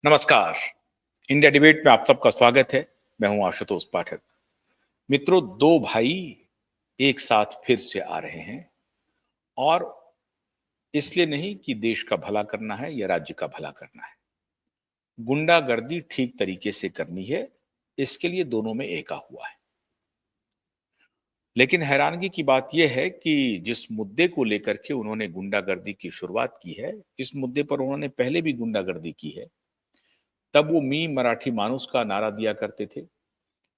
नमस्कार। India debate में आप सबका स्वागत है। मैं हूं आशुतोष पाठक। मित्रों, दो भाई एक साथ फिर से आ रहे हैं और इसलिए नहीं कि देश का भला करना है या राज्य का भला करना है। गुंडागर्दी ठीक तरीके से करनी है, इसके लिए दोनों में एका हुआ है। लेकिन हैरानगी की बात यह है कि जिस मुद्दे को लेकर के उन्होंने गुंडागर्दी की शुरुआत की है, इस मुद्दे पर उन्होंने पहले भी गुंडागर्दी की है। तब वो मी मराठी मानुस का नारा दिया करते थे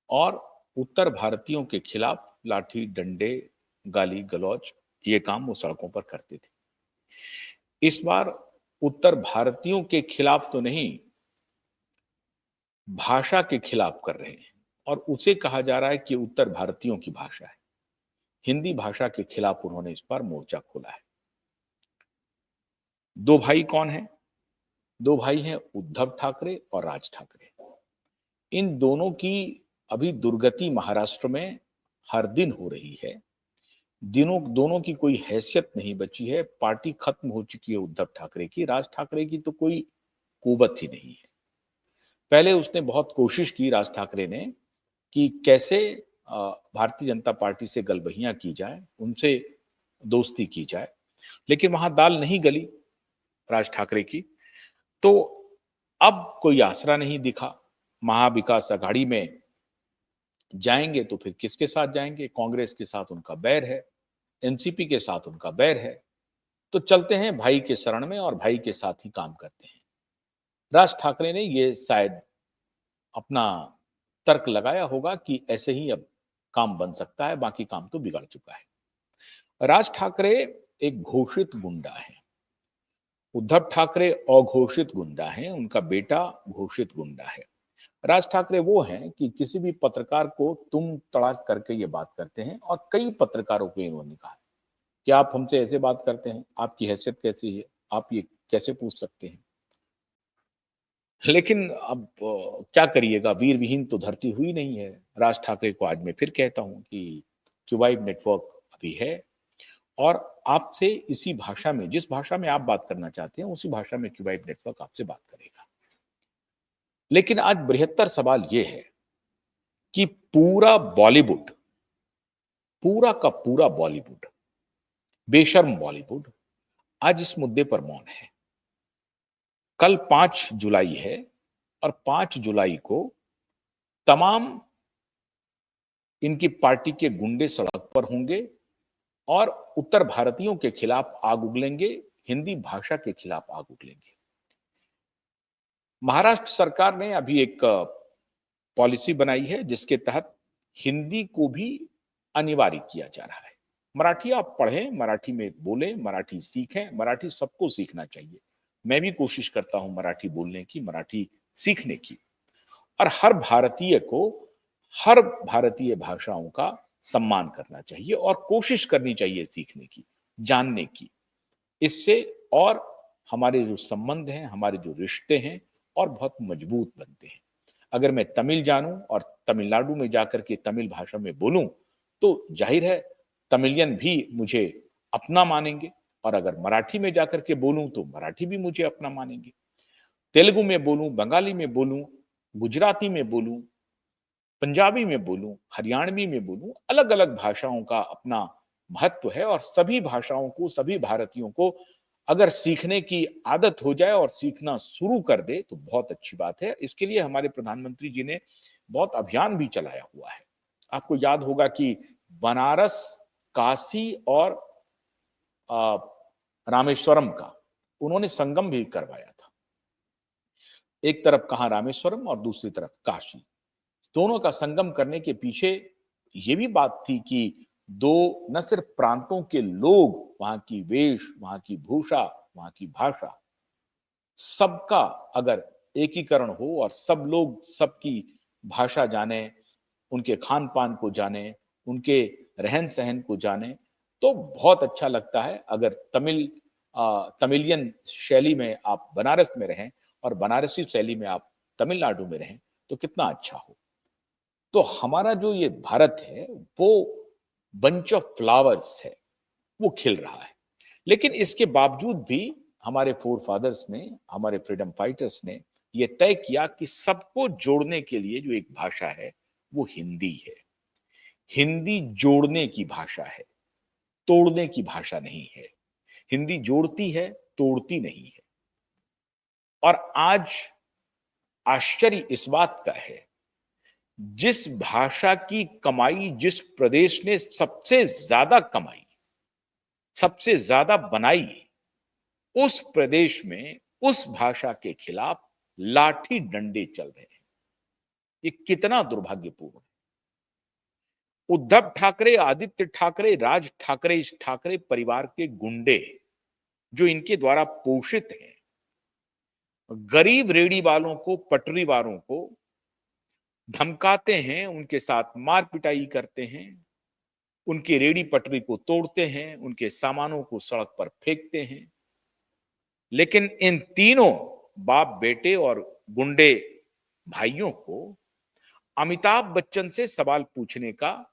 और उत्तर भारतीयों के खिलाफ लाठी डंडे गाली गलौज ये काम वो सड़कों पर करते थे। इस बार उत्तर भारतीयों के खिलाफ तो नहीं, भाषा के खिलाफ कर रहे हैं और उसे कहा जा रहा है कि उत्तर भारतीयों की भाषा है। हिंदी भाषा के खिलाफ उन्होंने इस बार मोर्चा खोला है। दो भाई कौन है? दो भाई हैं उद्धव ठाकरे और राज ठाकरे। इन दोनों की अभी दुर्गति महाराष्ट्र में हर दिन हो रही है। दोनों की कोई हैसियत नहीं बची है। पार्टी खत्म हो चुकी है उद्धव ठाकरे की। राज ठाकरे की तो कोई कुवत ही नहीं है। पहले उसने बहुत कोशिश की, राज ठाकरे ने, कि कैसे भारतीय जनता पार्टी से गलबहियां की जाए, उनसे दोस्ती की जाए, लेकिन वहां दाल नहीं गली राज ठाकरे की। तो अब कोई आसरा नहीं दिखा। महाविकास आघाड़ी में जाएंगे तो फिर किसके साथ जाएंगे? कांग्रेस के साथ उनका बैर है, एनसीपी के साथ उनका बैर है। तो चलते हैं भाई के शरण में और भाई के साथ ही काम करते हैं। राज ठाकरे ने ये शायद अपना तर्क लगाया होगा कि ऐसे ही अब काम बन सकता है, बाकी काम तो बिगड़ चुका है। राज ठाकरे एक घोषित गुंडा है, उद्धव ठाकरे अघोषित गुंडा है, उनका बेटा घोषित गुंडा है। राज ठाकरे वो हैं कि किसी भी पत्रकार को तुम तड़ाक करके ये बात करते हैं और कई पत्रकारों को इन्होंने कहा कि आप हमसे ऐसे बात करते हैं, आपकी हैसियत कैसी है, आप ये कैसे पूछ सकते हैं। लेकिन अब क्या करिएगा, वीर विहीन तो धरती हुई नहीं है। राज ठाकरे को आज मैं फिर कहता हूं कि क्यूबाइड नेटवर्क अभी है और आपसे इसी भाषा में, जिस भाषा में आप बात करना चाहते हैं उसी भाषा में क्यूबाइड नेटवर्क आपसे बात करेगा। लेकिन आज बृहत्तर सवाल यह है कि पूरा बॉलीवुड, पूरा का पूरा बॉलीवुड, बेशर्म बॉलीवुड आज इस मुद्दे पर मौन है। कल 5 जुलाई है और 5 जुलाई को तमाम इनकी पार्टी के गुंडे सड़क पर होंगे और उत्तर भारतीयों के खिलाफ आग उगलेंगे, हिंदी भाषा के खिलाफ आग उगलेंगे। महाराष्ट्र सरकार ने अभी एक पॉलिसी बनाई है जिसके तहत हिंदी को भी अनिवार्य किया जा रहा है। मराठी आप पढ़ें, मराठी में बोलें, मराठी सीखें, मराठी सबको सीखना चाहिए। मैं भी कोशिश करता हूं मराठी बोलने की, मराठी सीखने की। और हर भारतीय भाषाओं का सम्मान करना चाहिए और कोशिश करनी चाहिए सीखने की, जानने की। इससे और हमारे जो संबंध हैं, हमारे जो रिश्ते हैं और बहुत मजबूत बनते हैं। अगर मैं तमिल जानूं और तमिलनाडु में जाकर के तमिल भाषा में बोलूं तो जाहिर है तमिलियन भी मुझे अपना मानेंगे और अगर मराठी में जाकर के बोलूं तो मराठी भी मुझे अपना मानेंगे। तेलुगु में बोलूं, बंगाली में बोलूं, गुजराती में बोलूं, पंजाबी में बोलूं, हरियाणवी में बोलूं, अलग अलग भाषाओं का अपना महत्व है और सभी भाषाओं को, सभी भारतीयों को अगर सीखने की आदत हो जाए और सीखना शुरू कर दे तो बहुत अच्छी बात है। इसके लिए हमारे प्रधानमंत्री जी ने बहुत अभियान भी चलाया हुआ है। आपको याद होगा कि बनारस, काशी और रामेश्वरम का उन्होंने संगम भी करवाया था। एक तरफ कहा रामेश्वरम और दूसरी तरफ काशी, दोनों का संगम करने के पीछे ये भी बात थी कि दो न सिर्फ प्रांतों के लोग, वहां की वेश, वहां की भूषा, वहां की भाषा, सबका अगर एकीकरण हो और सब लोग सबकी भाषा जाने, उनके खान पान को जाने, उनके रहन सहन को जाने, तो बहुत अच्छा लगता है। अगर तमिलियन शैली में आप बनारस में रहें और बनारसी शैली में आप तमिलनाडु में रहें तो कितना अच्छा हो। तो हमारा जो ये भारत है वो बंच ऑफ फ्लावर्स है, वो खिल रहा है। लेकिन इसके बावजूद भी हमारे फोर फादर्स ने, हमारे फ्रीडम फाइटर्स ने ये तय किया कि सबको जोड़ने के लिए जो एक भाषा है वो हिंदी है। हिंदी जोड़ने की भाषा है, तोड़ने की भाषा नहीं है। हिंदी जोड़ती है, तोड़ती नहीं है। और आज आश्चर्य इस बात का है, जिस भाषा की कमाई जिस प्रदेश ने सबसे ज्यादा कमाई, सबसे ज्यादा बनाई, उस प्रदेश में उस भाषा के खिलाफ लाठी डंडे चल रहे हैं। ये कितना दुर्भाग्यपूर्ण है। उद्धव ठाकरे, आदित्य ठाकरे, राज ठाकरे, इस ठाकरे परिवार के गुंडे जो इनके द्वारा पोषित हैं, गरीब रेड़ी वालों को, पटरी वालों को धमकाते हैं, उनके साथ मार पिटाई करते हैं, उनकी रेड़ी पटरी को तोड़ते हैं, उनके सामानों को सड़क पर फेंकते हैं। लेकिन इन तीनों बाप बेटे और गुंडे भाइयों को अमिताभ बच्चन से सवाल पूछने की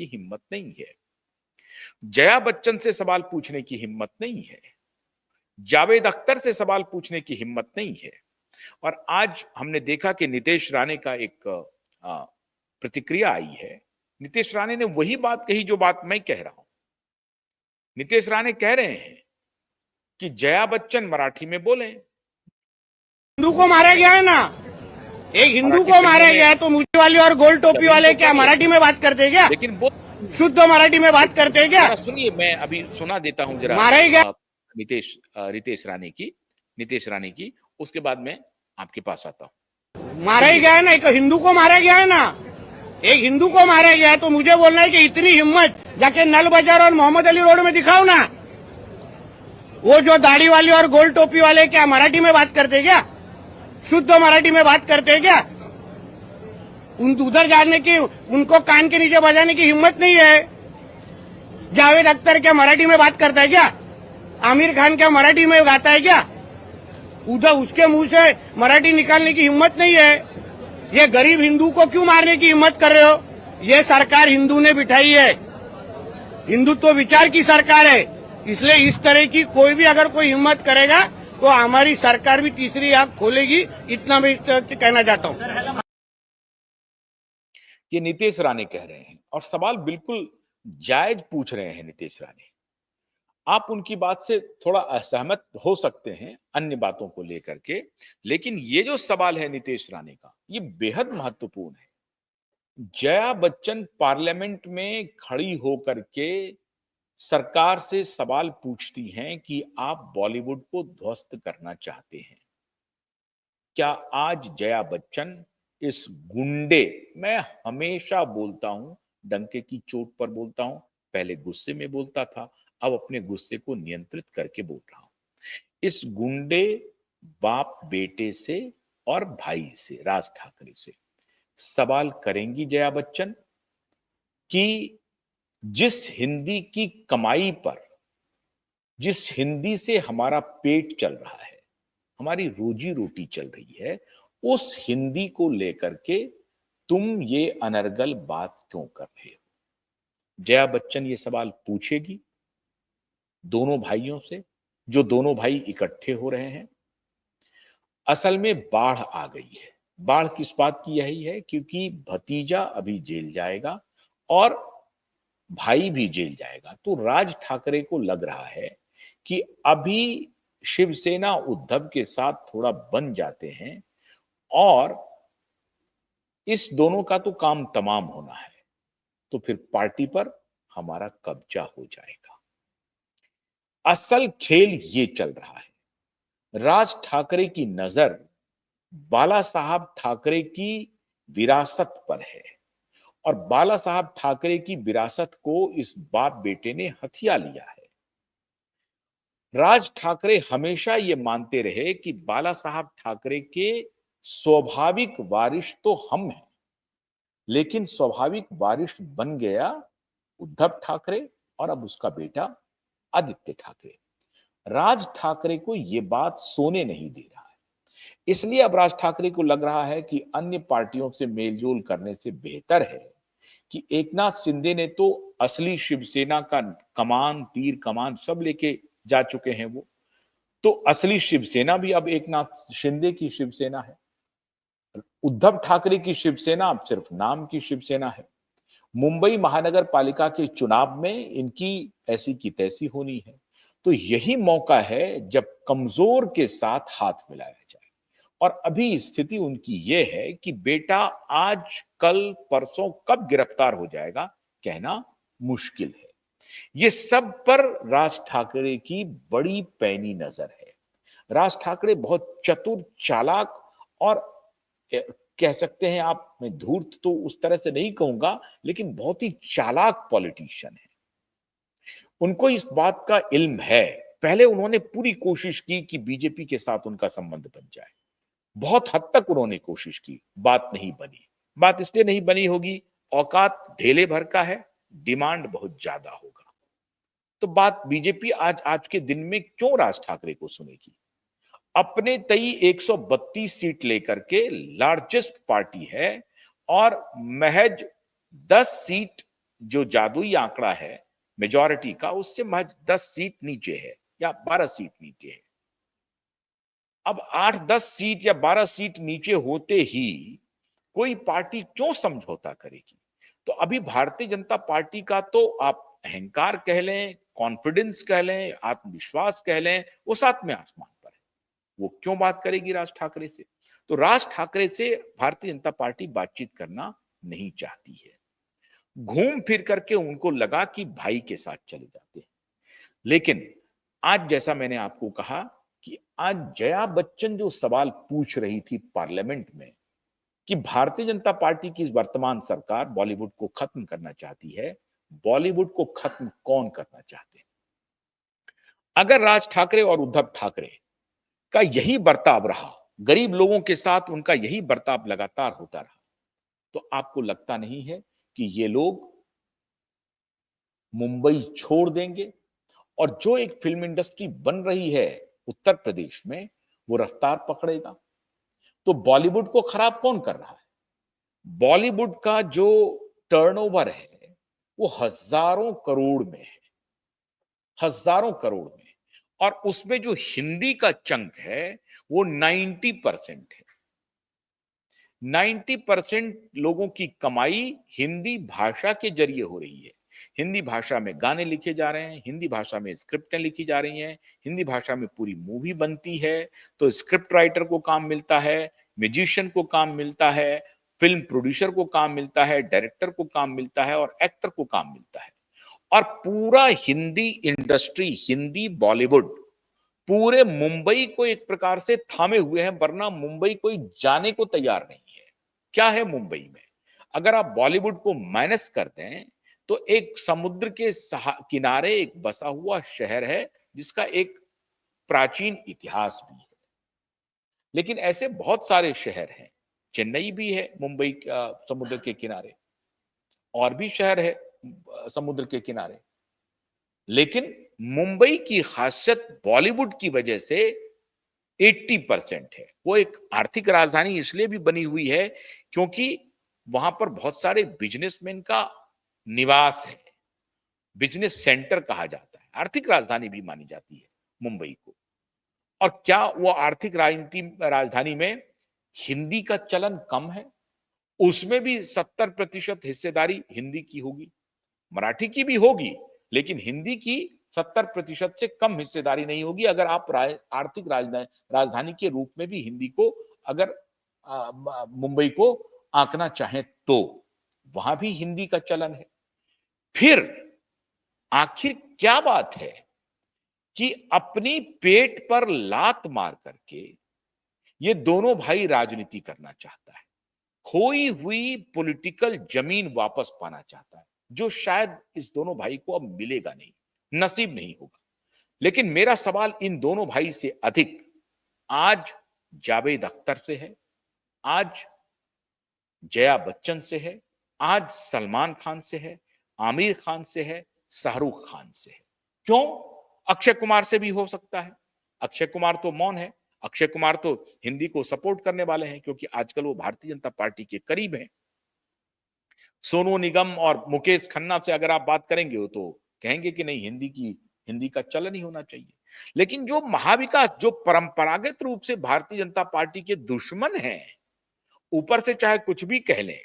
हिम्मत नहीं है। जया बच्चन से सवाल पूछने की हिम्मत नहीं है। जावेद अख्तर से सवाल पूछने की हिम्मत नहीं है। और आज हमने देखा कि नीतीश राणे का एक प्रतिक्रिया आई है। नीतीश राणे ने वही बात कही जो बात मैं कह रहा हूं। नीतीश राणे कह रहे हैं कि जया बच्चन मराठी में बोले। हिंदू को मारा गया है ना, एक हिंदू को मारा गया है तो मूछी वाले और गोल टोपी वाले क्या मराठी में बात करते हैं क्या? लेकिन वो शुद्ध मराठी में बात करते हैं क्या? सुनिए, मैं अभी सुना देता हूं जरा मारा ही गया नीतीश राणे की, उसके बाद मैं आपके पास आता हूं। मारा ही गया है ना, एक हिंदू को मारा गया है ना, एक हिंदू को मारा गया है तो मुझे बोलना है कि इतनी हिम्मत जाके नल बाजार और मोहम्मद अली रोड में दिखाओ ना। वो जो दाढ़ी वाली और गोल टोपी वाले क्या मराठी में बात करते क्या? शुद्ध मराठी में बात करते हैं क्या? उधर जाने की, उनको कान के नीचे बजाने की हिम्मत नहीं है। जावेद अख्तर क्या मराठी में बात करता है क्या? आमिर खान क्या मराठी में गाता है क्या? उधर उसके मुंह से मराठी निकालने की हिम्मत नहीं है। ये गरीब हिंदू को क्यों मारने की हिम्मत कर रहे हो? ये सरकार हिंदू ने बिठाई है, हिंदुत्व विचार की सरकार है। इसलिए इस तरह की कोई भी अगर कोई हिम्मत करेगा तो हमारी सरकार भी तीसरी आंख खोलेगी, इतना मैं कहना चाहता हूं। ये नीतीश राणे कह रहे हैं और सवाल बिल्कुल जायज पूछ रहे हैं नीतीश राणे। आप उनकी बात से थोड़ा असहमत हो सकते हैं अन्य बातों को लेकर के, लेकिन ये जो सवाल है नीतीश राणे का, ये बेहद महत्वपूर्ण है। जया बच्चन पार्लियामेंट में खड़ी होकर के सरकार से सवाल पूछती हैं कि आप बॉलीवुड को ध्वस्त करना चाहते हैं। क्या आज जया बच्चन इस गुंडे, मैं हमेशा बोलता हूं, डंके की चोट पर बोलता हूं, पहले गुस्से में बोलता था, अब अपने गुस्से को नियंत्रित करके बोल रहा हूं, इस गुंडे बाप बेटे से और भाई से, राज ठाकरे से सवाल करेंगी जया बच्चन कि जिस हिंदी की कमाई पर, जिस हिंदी से हमारा पेट चल रहा है, हमारी रोजी रोटी चल रही है, उस हिंदी को लेकर के तुम ये अनर्गल बात क्यों कर रहे हो? जया बच्चन ये सवाल पूछेगी दोनों भाइयों से, जो दोनों भाई इकट्ठे हो रहे हैं। असल में बाढ़ आ गई है। बाढ़ किस बात की यही है क्योंकि भतीजा अभी जेल जाएगा और भाई भी जेल जाएगा। तो राज ठाकरे को लग रहा है कि अभी शिवसेना उद्धव के साथ थोड़ा बन जाते हैं और इस दोनों का तो काम तमाम होना है, तो फिर पार्टी पर हमारा कब्जा हो जाएगा। असल खेल ये चल रहा है। राज ठाकरे की नजर बाला साहब ठाकरे की विरासत पर है और बाला साहब ठाकरे की विरासत को इस बाप बेटे ने हथिया लिया है। राज ठाकरे हमेशा ये मानते रहे कि बाला साहब ठाकरे के स्वाभाविक वारिस तो हम हैं, लेकिन स्वाभाविक वारिस बन गया उद्धव ठाकरे और अब उसका बेटा आदित्य ठाकरे। राज ठाकरे को यह बात सोने नहीं दे रहा है। इसलिए अब राज ठाकरे को लग रहा है कि अन्य पार्टियों से मेलजोल करने से बेहतर है कि एकनाथ शिंदे ने तो असली शिवसेना का कमान, तीर कमान सब लेके जा चुके हैं वो, तो असली शिवसेना भी अब एकनाथ शिंदे की शिवसेना है। उद्धव ठाकरे की शिवसेना अब सिर्फ नाम की शिवसेना है। मुंबई महानगर पालिका के चुनाव में इनकी ऐसी की तैसी होनी है। तो यही मौका है जब कमजोर के साथ हाथ मिलाया जाए। और अभी स्थिति उनकी यह है कि बेटा आज कल परसों कब गिरफ्तार हो जाएगा कहना मुश्किल है। ये सब पर राज ठाकरे की बड़ी पैनी नजर है। राज ठाकरे बहुत चतुर, चालाक और कह सकते हैं आप, मैं धूर्त तो उस तरह से नहीं कहूंगा, लेकिन बहुत ही चालाक पॉलिटिशियन है। उनको इस बात का इल्म है। पहले उन्होंने पूरी कोशिश की कि बीजेपी के साथ उनका संबंध बन जाए। बहुत हद तक उन्होंने कोशिश की, बात नहीं बनी। बात इसलिए नहीं बनी होगी, औकात ढेले भर का है, डिमांड बहुत ज्यादा होगा। तो बात बीजेपी आज आज के दिन में क्यों राज ठाकरे को सुनेगी? अपने तई 132 सीट लेकर के लार्जेस्ट पार्टी है और महज 10 सीट जो जादुई आंकड़ा है मेजॉरिटी का, उससे महज 10 सीट नीचे है या 12 सीट नीचे है। अब 8-10 सीट या 12 सीट नीचे होते ही कोई पार्टी क्यों समझौता करेगी? तो अभी भारतीय जनता पार्टी का तो आप अहंकार कह लें, कॉन्फिडेंस कह लें, आत्मविश्वास कह लें, वो साथ में आसमान पर है। वो क्यों बात करेगी राज ठाकरे से? तो राज ठाकरे से भारतीय जनता पार्टी बातचीत करना नहीं चाहती है। घूम फिर करके उनको लगा कि भाई के साथ चले जाते हैं। लेकिन आज जैसा मैंने आपको कहा कि आज जया बच्चन जो सवाल पूछ रही थी पार्लियामेंट में कि भारतीय जनता पार्टी की वर्तमान सरकार बॉलीवुड को खत्म करना चाहती है, बॉलीवुड को खत्म कौन करना चाहते हैं? अगर राज ठाकरे और उद्धव ठाकरे का यही बर्ताव रहा, गरीब लोगों के साथ उनका यही बर्ताव लगातार होता रहा, तो आपको लगता नहीं है कि ये लोग मुंबई छोड़ देंगे? और जो एक फिल्म इंडस्ट्री बन रही है उत्तर प्रदेश में, वो रफ्तार पकड़ेगा? तो बॉलीवुड को खराब कौन कर रहा है? बॉलीवुड का जो टर्नओवर है वो हजारों करोड़ में है, हजारों करोड़ में। और उसमें जो हिंदी का चंक है वो 90% है। 90% लोगों की कमाई हिंदी भाषा के जरिए हो रही है। हिंदी भाषा में गाने लिखे जा रहे हैं, हिंदी भाषा में स्क्रिप्टें लिखी जा रही हैं, हिंदी भाषा में पूरी मूवी बनती है। तो स्क्रिप्ट राइटर को काम मिलता है, म्यूजिशियन को काम मिलता है, फिल्म प्रोड्यूसर को काम मिलता है, डायरेक्टर को काम मिलता है और एक्टर को काम मिलता है। और पूरा हिंदी इंडस्ट्री, हिंदी बॉलीवुड पूरे मुंबई को एक प्रकार से थामे हुए हैं, वरना मुंबई कोई जाने को तैयार नहीं है। क्या है मुंबई में? अगर आप बॉलीवुड को माइनस कर दें तो एक समुद्र के किनारे एक बसा हुआ शहर है जिसका एक प्राचीन इतिहास भी है। लेकिन ऐसे बहुत सारे शहर हैं, चेन्नई भी है मुंबई समुद्र के किनारे, और भी शहर है समुद्र के किनारे। लेकिन मुंबई की खासियत बॉलीवुड की वजह से 80% है। वो एक आर्थिक राजधानी इसलिए भी बनी हुई है क्योंकि वहां पर बहुत सारे बिजनेसमैन का निवास है, बिजनेस सेंटर कहा जाता है, आर्थिक राजधानी भी मानी जाती है मुंबई को। और क्या वो आर्थिक राजधानी में हिंदी का चलन कम है? उसमें भी 70% हिस्सेदारी हिंदी की होगी, मराठी की भी होगी, लेकिन हिंदी की 70% से कम हिस्सेदारी नहीं होगी। अगर आप आर्थिक राजधानी के रूप में भी हिंदी को, अगर मुंबई को आंकना चाहें तो वहां भी हिंदी का चलन है। फिर आखिर क्या बात है कि अपनी पेट पर लात मार करके ये दोनों भाई राजनीति करना चाहता है, खोई हुई पॉलिटिकल जमीन वापस पाना चाहता है, जो शायद इस दोनों भाई को अब मिलेगा नहीं, नसीब नहीं होगा। लेकिन मेरा सवाल इन दोनों भाई से अधिक आज जावेद अख्तर से है, आज जया बच्चन से है, आज सलमान खान से है, आमिर खान से है, शाहरुख खान से है। क्यों? अक्षय कुमार से भी हो सकता है। अक्षय कुमार तो मौन है, अक्षय कुमार तो हिंदी को सपोर्ट करने वाले हैं क्योंकि आजकल वो भारतीय जनता पार्टी के करीब हैं। सोनू निगम और मुकेश खन्ना से अगर आप बात करेंगे तो कहेंगे कि नहीं, हिंदी का चलन ही होना चाहिए। लेकिन जो महाविकास, जो परंपरागत रूप से भारतीय जनता पार्टी के दुश्मन हैं, ऊपर से चाहे कुछ भी कह लें,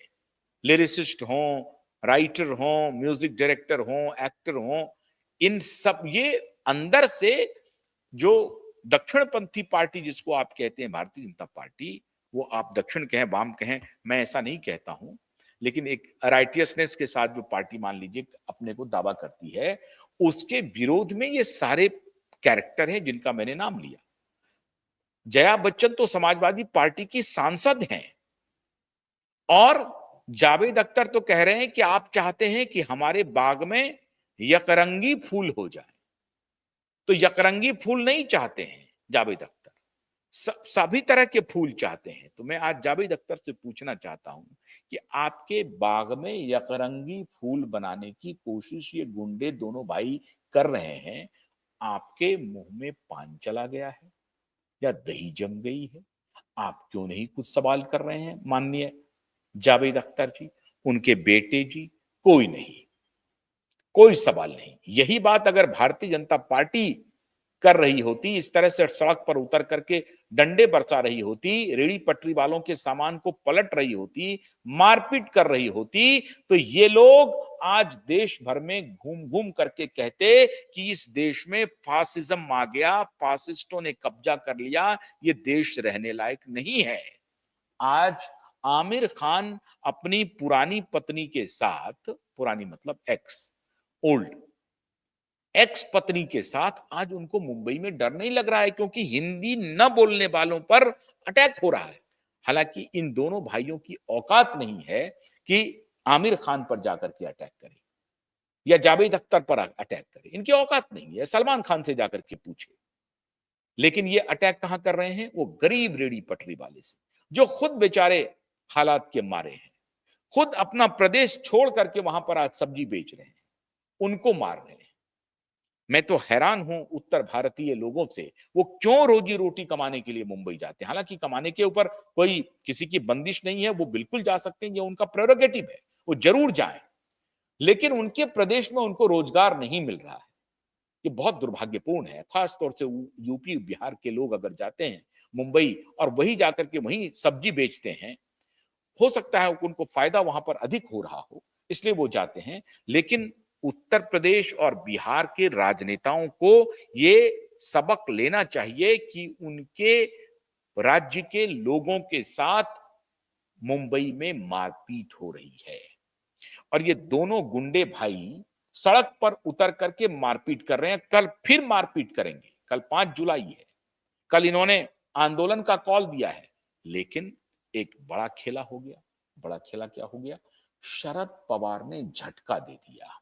लिरिसिस्ट हों, राइटर हों, म्यूजिक डायरेक्टर हों, एक्टर हों, इन सब ये अंदर से जो दक्षिणपंथी पार्टी जिसको आप कहते हैं भारतीय जनता पार्टी, वो आप दक्षिण कहें, वाम कहें, मैं ऐसा नहीं कहता हूं, लेकिन एक राइटियसनेस के साथ जो पार्टी मान लीजिए अपने को दावा करती है, उसके विरोध में ये सारे कैरेक्टर हैं जिनका मैंने नाम लिया। जया बच्चन तो समाजवादी पार्टी की सांसद हैं और जावेद अख्तर तो कह रहे हैं कि आप चाहते हैं कि हमारे बाग में यकरंगी फूल हो जाए। तो यकरंगी फूल नहीं चाहते हैं जावेद अख्तर, सभी तरह के फूल चाहते हैं। तो मैं आज जावेद अख्तर से पूछना चाहता हूं कि आपके बाग में यकरंगी फूल बनाने की कोशिश ये गुंडे दोनों भाई कर रहे हैं, आपके मुंह में पान चला गया है या दही जम गई है? आप क्यों नहीं कुछ सवाल कर रहे हैं माननीय जावेद अख्तर जी, उनके बेटे जी? कोई नहीं, कोई सवाल नहीं। यही बात अगर भारतीय जनता पार्टी कर रही होती, इस तरह से सड़क पर उतर करके डंडे बरसा रही होती, रेड़ी पटरी वालों के सामान को पलट रही होती, मारपीट कर रही होती, तो ये लोग आज देश भर में घूम घूम करके कहते कि इस देश में फासिज्म आ गया, फासिस्टों ने कब्जा कर लिया, ये देश रहने लायक नहीं है। आज आमिर खान अपनी पुरानी पत्नी के साथ, पुरानी मतलब एक्स, ओल्ड एक्स पत्नी के साथ आज उनको मुंबई में डर नहीं लग रहा है, क्योंकि हिंदी न बोलने वालों पर अटैक हो रहा है। हालांकि इन दोनों भाइयों की औकात नहीं है कि आमिर खान पर जाकर के अटैक करें या जावेद अख्तर पर अटैक करें, इनकी औकात नहीं है। सलमान खान से जाकर के पूछे। लेकिन ये अटैक कहां कर रहे हैं? वो गरीब रेड़ी पटरी वाले से, जो खुद बेचारे हालात के मारे हैं, खुद अपना प्रदेश छोड़ करके वहां पर आज सब्जी बेच रहे हैं, उनको मार रहे हैं। मैं तो हैरान हूं उत्तर भारतीय लोगों से, वो क्यों रोजी रोटी कमाने के लिए मुंबई जाते हैं। हालांकि कमाने के ऊपर कोई किसी की बंदिश नहीं है, वो बिल्कुल जा सकते हैं, ये उनका प्रेरोगेटिव है, वो जरूर जाएं। लेकिन उनके प्रदेश में उनको रोजगार नहीं मिल रहा है, ये बहुत दुर्भाग्यपूर्ण है। खासतौर से यूपी बिहार के लोग अगर जाते हैं मुंबई और वही जाकर के वहीं सब्जी बेचते हैं, हो सकता है उनको फायदा वहां पर अधिक हो रहा हो, इसलिए वो जाते हैं। लेकिन उत्तर प्रदेश और बिहार के राजनेताओं को ये सबक लेना चाहिए कि उनके राज्य के लोगों के साथ मुंबई में मारपीट हो रही है और ये दोनों गुंडे भाई सड़क पर उतर करके मारपीट कर रहे हैं। कल फिर मारपीट करेंगे, कल 5 जुलाई है, कल इन्होंने आंदोलन का कॉल दिया है। लेकिन एक बड़ा खेला हो गया। बड़ा खेला क्या हो गया? शरद पवार ने झटका दे दिया।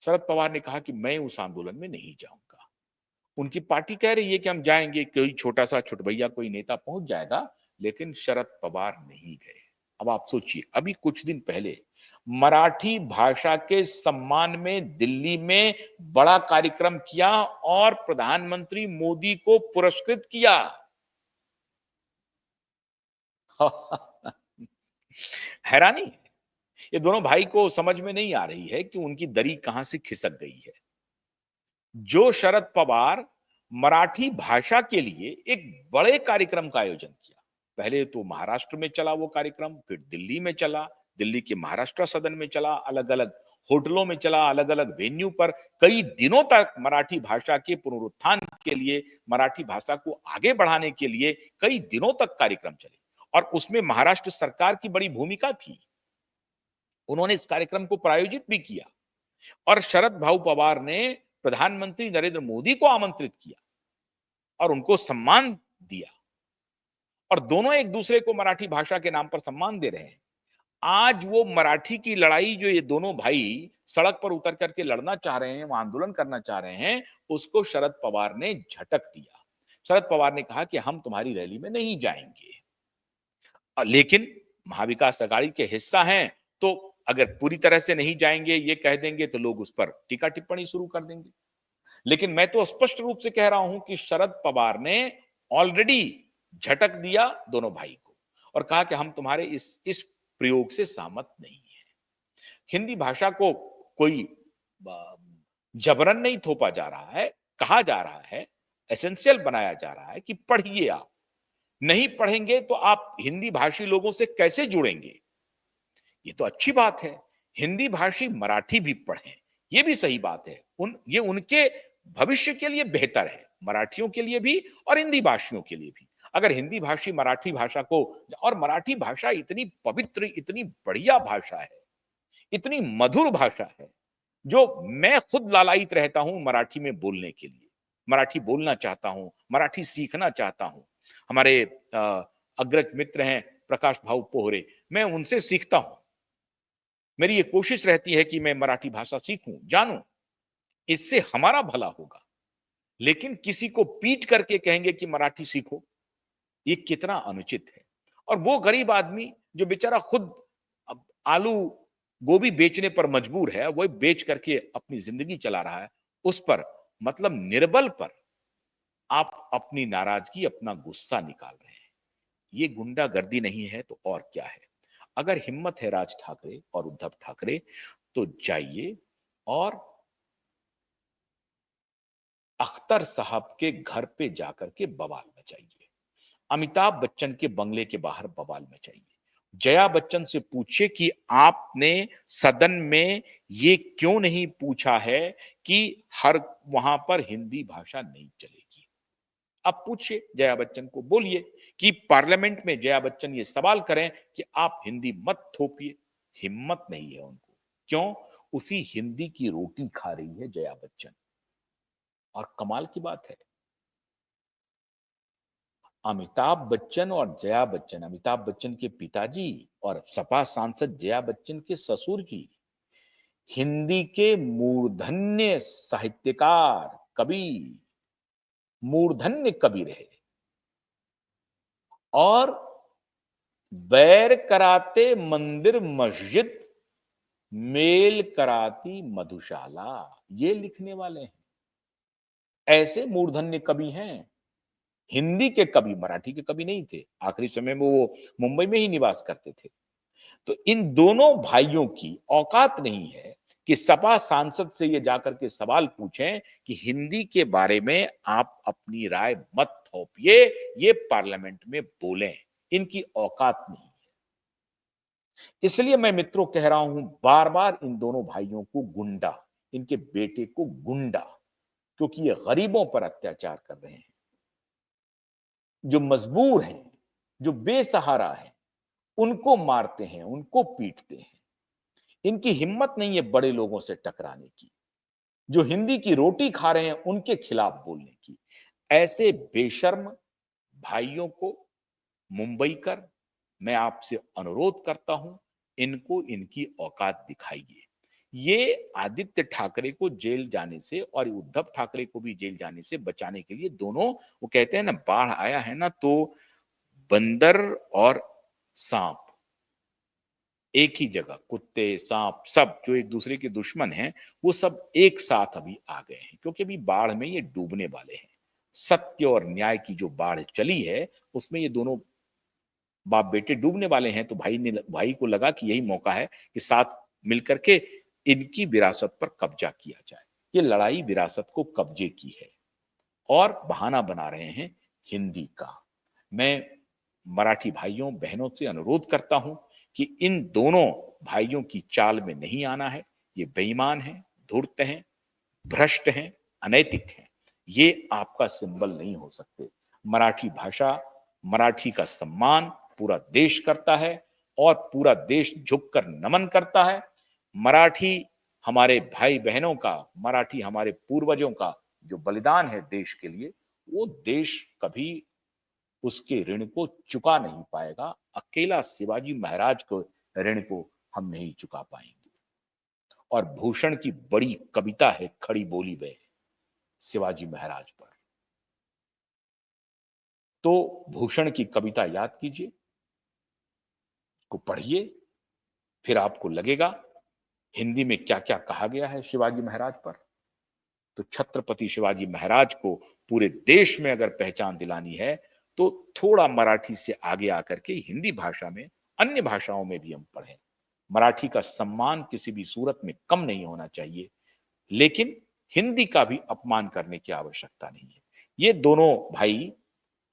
शरद पवार ने कहा कि मैं उस आंदोलन में नहीं जाऊंगा। उनकी पार्टी कह रही है कि हम जाएंगे, कोई छोटा सा छुटभैया कोई नेता पहुंच जाएगा, लेकिन शरद पवार नहीं गए। अब आप सोचिए, अभी कुछ दिन पहले मराठी भाषा के सम्मान में दिल्ली में बड़ा कार्यक्रम किया और प्रधानमंत्री मोदी को पुरस्कृत किया। हैरानी है। ये दोनों भाई को समझ में नहीं आ रही है कि उनकी दरी कहां से खिसक गई है। जो शरद पवार मराठी भाषा के लिए एक बड़े कार्यक्रम का आयोजन किया, पहले तो महाराष्ट्र में चला वो कार्यक्रम, फिर दिल्ली में चला, दिल्ली के महाराष्ट्र सदन में चला, अलग अलग होटलों में चला, अलग अलग वेन्यू पर कई दिनों तक मराठी भाषा के पुनरुत्थान के लिए, मराठी भाषा को आगे बढ़ाने के लिए कई दिनों तक कार्यक्रम चले और उसमें महाराष्ट्र सरकार की बड़ी भूमिका थी। उन्होंने इस कार्यक्रम को प्रायोजित भी किया और शरद भाऊ पवार ने प्रधानमंत्री नरेंद्र मोदी को आमंत्रित किया और उनको सम्मान दिया और दोनों एक दूसरे को मराठी भाषा के नाम पर सम्मान दे रहे हैं। आज वो मराठी की लड़ाई जो ये दोनों भाई सड़क पर उतर करके लड़ना चाह रहे हैं, वो आंदोलन करना चाह रहे हैं, उसको शरद पवार ने झटक दिया। शरद पवार ने कहा कि हम तुम्हारी रैली में नहीं जाएंगे, लेकिन महाविकास अघाड़ी के हिस्सा हैं, तो अगर पूरी तरह से नहीं जाएंगे ये कह देंगे तो लोग उस पर टीका टिप्पणी शुरू कर देंगे। लेकिन मैं तो स्पष्ट रूप से कह रहा हूं कि शरद पवार ने ऑलरेडी झटक दिया दोनों भाई को और कहा कि हम तुम्हारे इस प्रयोग से सहमत नहीं है। हिंदी भाषा को कोई जबरन नहीं थोपा जा रहा है, कहा जा रहा है, एसेंशियल बनाया जा रहा है कि पढ़िए आप। नहीं पढ़ेंगे तो आप हिंदी भाषी लोगों से कैसे जुड़ेंगे? ये तो अच्छी बात है। हिंदी भाषी मराठी भी पढ़ें, ये भी सही बात है। ये उनके भविष्य के लिए बेहतर है, मराठियों के लिए भी और हिंदी भाषियों के लिए भी। अगर हिंदी भाषी मराठी भाषा को, और मराठी भाषा इतनी पवित्र, इतनी बढ़िया भाषा है, इतनी मधुर भाषा है, जो मैं खुद लालायित रहता हूं मराठी में बोलने के लिए। मराठी बोलना चाहता हूं, मराठी सीखना चाहता हूं। हमारे अग्रज मित्र हैं प्रकाश भाऊ पोहरे, मैं उनसे सीखता हूं। मेरी ये कोशिश रहती है कि मैं मराठी भाषा सीखूं, जानूं, इससे हमारा भला होगा। लेकिन किसी को पीट करके कहेंगे कि मराठी सीखो, ये कितना अनुचित है। और वो गरीब आदमी जो बेचारा खुद अब आलू गोभी बेचने पर मजबूर है, वो बेच करके अपनी जिंदगी चला रहा है, उस पर, मतलब निर्बल पर आप अपनी नाराजगी, अपना गुस्सा निकाल रहे हैं। ये गुंडागर्दी नहीं है तो और क्या है? अगर हिम्मत है राज ठाकरे और उद्धव ठाकरे, तो जाइए और अख्तर साहब के घर पे जाकर के बवाल मचाइए। अमिताभ बच्चन के बंगले के बाहर बवाल मचाइए। जया बच्चन से पूछिए कि आपने सदन में ये क्यों नहीं पूछा है कि हर वहां पर हिंदी भाषा नहीं चलेगी। आप पूछिए जया बच्चन को, बोलिए कि पार्लियामेंट में जया बच्चन ये सवाल करें कि आप हिंदी मत थोपिए। हिम्मत नहीं है उनको। क्यों? उसी हिंदी की रोटी खा रही है जया बच्चन। और कमाल की बात है, अमिताभ बच्चन और जया बच्चन, अमिताभ बच्चन के पिताजी और सपा सांसद जया बच्चन के ससुर जी, हिंदी के मूर्धन्य साहित्यकार, कवि, मूर्धन्य कवि रहे। और बैर कराते मंदिर मस्जिद, मेल कराती मधुशाला, ये लिखने वाले हैं। ऐसे मूर्धन्य कवि हैं। हिंदी के कवि, मराठी के कवि नहीं थे। आखिरी समय में वो मुंबई में ही निवास करते थे। तो इन दोनों भाइयों की औकात नहीं है कि सपा सांसद से ये जाकर के सवाल पूछें कि हिंदी के बारे में आप अपनी राय मत थोपिए, ये पार्लियामेंट में बोलें। इनकी औकात नहीं है। इसलिए मैं मित्रों कह रहा हूं बार बार, इन दोनों भाइयों को गुंडा, इनके बेटे को गुंडा, क्योंकि ये गरीबों पर अत्याचार कर रहे हैं, जो मजबूर हैं, जो बेसहारा हैं, उनको मारते हैं, उनको पीटते हैं। इनकी हिम्मत नहीं है बड़े लोगों से टकराने की, जो हिंदी की रोटी खा रहे हैं उनके खिलाफ बोलने की। ऐसे बेशर्म भाइयों को मुंबई कर, मैं आपसे अनुरोध करता हूं, इनको इनकी औकात दिखाइए। ये आदित्य ठाकरे को जेल जाने से और उद्धव ठाकरे को भी जेल जाने से बचाने के लिए दोनों, वो कहते हैं ना, बाढ़ आया है ना तो बंदर और सांप एक ही जगह, कुत्ते सांप सब जो एक दूसरे के दुश्मन हैं, वो सब एक साथ अभी आ गए हैं, क्योंकि अभी बाढ़ में ये डूबने वाले हैं। सत्य और न्याय की जो बाढ़ चली है, उसमें ये दोनों बाप बेटे डूबने वाले हैं। तो भाई को लगा कि यही मौका है कि साथ मिलकर के इनकी विरासत पर कब्जा किया जाए। ये लड़ाई विरासत को कब्जे की है और बहाना बना रहे हैं हिंदी का। मैं मराठी भाइयों बहनों से अनुरोध करता हूं कि इन दोनों भाइयों की चाल में नहीं आना है। ये बेईमान हैं, धूर्त हैं, भ्रष्ट हैं, अनैतिक हैं। ये आपका सिंबल नहीं हो सकते। मराठी भाषा, मराठी का सम्मान पूरा देश करता है और पूरा देश झुककर नमन करता है। मराठी हमारे भाई बहनों का, मराठी हमारे पूर्वजों का जो बलिदान है देश के लिए, वो देश कभी उसके ऋण को चुका नहीं पाएगा। अकेला शिवाजी महाराज को ऋण को हम नहीं चुका पाएंगे। और भूषण की बड़ी कविता है खड़ी बोली वे, शिवाजी महाराज पर। तो भूषण की कविता याद कीजिए, को पढ़िए, फिर आपको लगेगा हिंदी में क्या क्या कहा गया है शिवाजी महाराज पर। तो छत्रपति शिवाजी महाराज को पूरे देश में अगर पहचान दिलानी है, तो थोड़ा मराठी से आगे आकर के हिंदी भाषा में, अन्य भाषाओं में भी हम पढ़ें। मराठी का सम्मान किसी भी सूरत में कम नहीं होना चाहिए। लेकिन हिंदी का भी अपमान करने की आवश्यकता नहीं है। ये दोनों भाई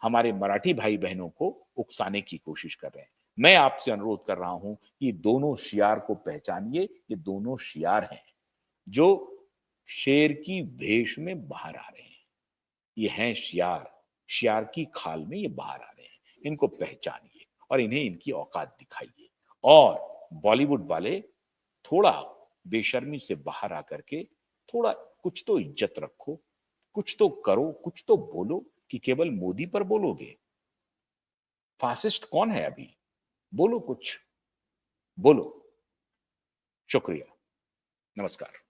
हमारे मराठी भाई बहनों को उकसाने की कोशिश कर रहे हैं। मैं आपसे अनुरोध कर रहा हूं कि दोनों शियार को पहचानिए। ये दोनों शियार हैं जो शेर की भेष में बाहर आ रहे हैं। ये हैं शियार, शियार की खाल में ये बाहर आ रहे हैं। इनको पहचानिए और इन्हें इनकी औकात दिखाइए। और बॉलीवुड वाले थोड़ा बेशर्मी से बाहर आकर के थोड़ा कुछ तो इज्जत रखो, कुछ तो करो, कुछ तो बोलो कि केवल मोदी पर बोलोगे। फासिस्ट कौन है अभी? बोलो कुछ, बोलो। शुक्रिया। नमस्कार।